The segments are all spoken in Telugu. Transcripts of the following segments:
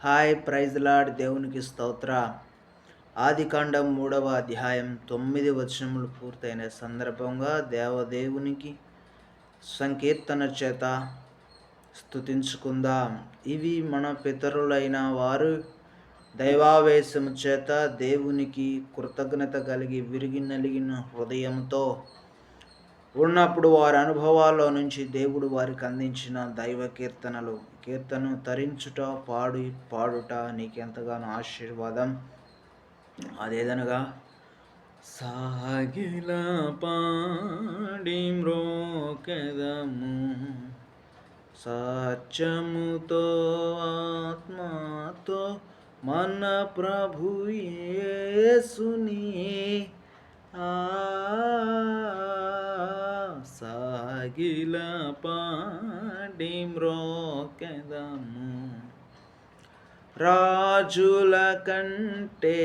హాయ్ ప్రైజ్ లార్డ్ దేవునికి స్తోత్ర. ఆదికాండం 3వ అధ్యాయం 9 వచనములు పూర్తయిన సందర్భంగా దేవదేవునికి సంకీర్తన చేత స్తుతించుకుందాం. ఇవి మన పితరులైన వారు దైవావేశము చేత దేవునికి కృతజ్ఞత కలిగి విరిగి నలిగిన హృదయంతో ఉన్నప్పుడు వారి అనుభవాల్లో నుంచి దేవుడు వారికి అందించిన దైవ కీర్తనను తరించుట పాడుట నీకెంతగానో ఆశీర్వాదం. అదేదనగా సాగిల పాడి మ్రోకెదము సత్యముతో ఆత్మతో మన ప్రభు యేసుని సాగిల పాడి మ్రోకెదము. రాజుల కంటే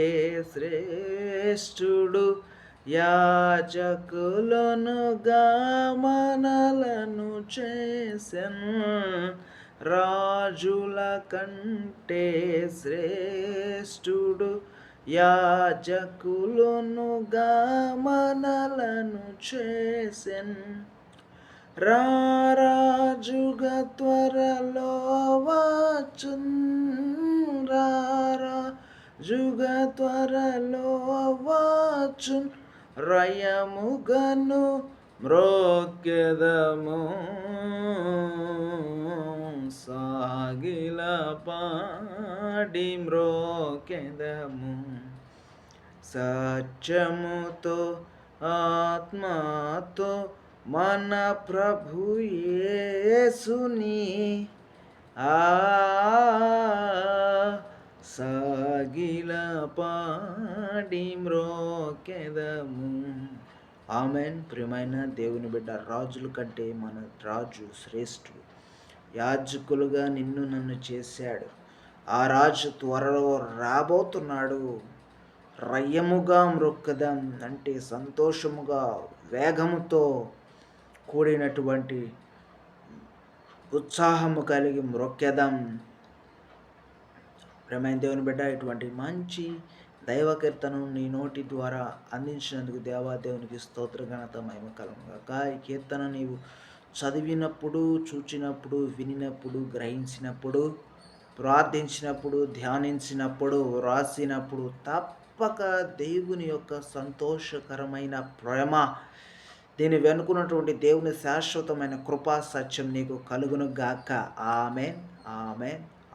శ్రేష్ఠుడు యాజకులనుగా మనలను చేసెను. రాజుల కంటే శ్రేష్ఠుడు యాజకులనుగా మనలను చేసెన్. రారాజుగా త్వరలో వచ్చున్, రారాజుగా త్వరలో వచ్చున్, రయముగను మ్రోక్కెదము సాగిల పాడి మ్రోకెదము. సత్యముతో ఆత్మతో మన ప్రభు యేసుని సాగిల పాడి మ్రోకెదము. ఆమెన్. ప్రియమైన దేవుని బిడ్డ, రాజుల కంటే మన రాజు శ్రేష్ఠుడు. యాజకులుగా నిన్ను నన్ను చేశాడు. ఆ రాజు త్వరలో రాబోతున్నాడు. రయ్యముగా మ్రొక్కదాం అంటే సంతోషముగా, వేగముతో కూడినటువంటి ఉత్సాహము కలిగి మ్రొక్కెదాం. ప్రియమైన దేవుని బిడ్డ, ఇటువంటి మంచి దైవ కీర్తనను నీ నోటి ద్వారా అందించినందుకు దేవాదేవునికి స్తోత్ర ఘనత మహిమ కలుగును గాక. ఈ కీర్తన నీవు చదివినప్పుడు, చూచినప్పుడు, వినినప్పుడు, గ్రహించినప్పుడు, ప్రార్థించినప్పుడు, ధ్యానించినప్పుడు, వ్రాసినప్పుడు తప్పక దేవుని యొక్క సంతోషకరమైన ప్రేమ, దీని వెనుకున్నటువంటి దేవుని శాశ్వతమైన కృపా సత్యం నీకు కలుగును గాక. Amen, amen,